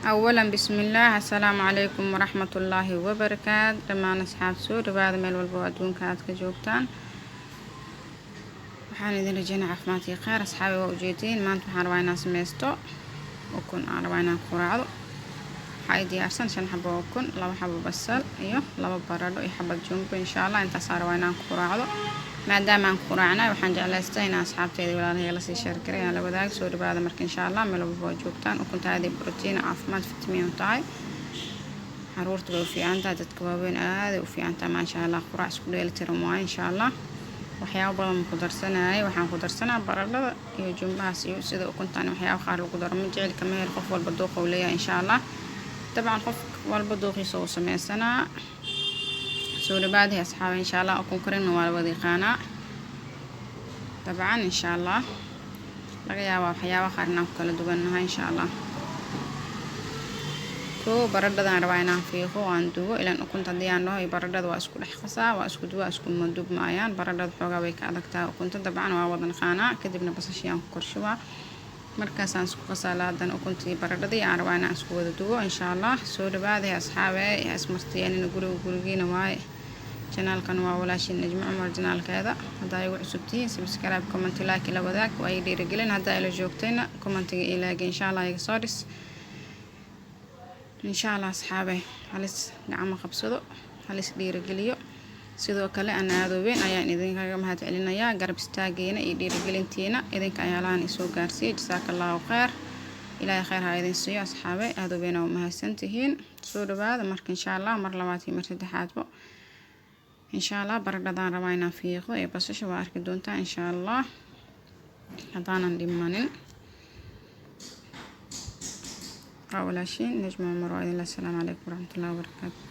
أولا بسم الله السلام عليكم ورحمة الله وبركاته دمان أصحاب سود وبعد ميل والبو أدون كانت كجوبتان waxaan idin rajaynaa caafimaad iyo khayr asxaabi waa ujeedin maanta waxaan rabaa inaan sameysto ukun aan rabaa inaan quraacdo waxaa i diyaarsan 5 xabo ukun 2 xabo basal iyo 2 baradho iyo xabad jumbo insha Allah intaas aan rabaa inaan quraacdo maadaama aan quraacnay waxaan jeclaystay inaan asxaabteyda walaalahayga la sii share gareeyo aan la wadaag soo dhawaada marka insha Allah meel walba oo joogtaan ukunta aad ay borotiin caafimaad fitamiin u tahay caruurta way u fiican tahay dadka waaweyn aad ay u fiican tahay ma sha Allah quraac isku dheelitiran waa insha Allah waxyaabo badan ku darsanay waxaan ku darsanaa baradhada iyo jumbahaas iyo sida ukuntaan waxyaabo qaar lagu daro ma jecel kama hel qof walba dooq uu leeyahay insha Allah طبعا qof walba dooqiisa uu sameeysanaa soo dhawaada asxaab insha Allah ukun karin waa wada yaqaanaa طبعا insha Allah laga yaabo waxyaabo qaar inaan kala duwanahay insha Allah baradhada rabaa inaan fiiqo aan dubo ilaan ukunta diyaan loo baradhada waa isku dhex qasaa waa isku duwa isku madub maayaan baradhada xoogaa way ka adagtaa ukunta dabcan waa wadan qaana kadibna basashiyan ku korshubaa markaas aan isku qasaa laadan ukuntii baradhada aan rabaa inaan isku wada dubo insha Allah soo dhawaada asxaabe ismartiyeen gurigiina waay channelkan waa walaashin Najmo Umar channelkeeda hadaa igu cusubtiin subscribe comment like la wadaag way dhiirigelin hadaa ila joogtayna commentiga ilaaga insha Allah iga soo dhis إن شاء الله أصحابي هلس نعم خبصدو هلس دير جليو سيدو كله أنا ذوبين أيان إذن كم هتعلنا يا قرب استاجينا يدير جلنتينا إذن كأيالان يسوق جارسي جزاك الله خير إلى خير هاي إذن سيا أصحابي ذوبين وما سنتهين سود بعد مرك إن شاء الله مرلواتي مرتدحات بو إن شاء الله برد دان رواينا فيه بس شو بارك دونتا إن شاء الله هذانا دمانين ولا شيء نجمع مرة السلام عليكم ورحمة الله وبركاته.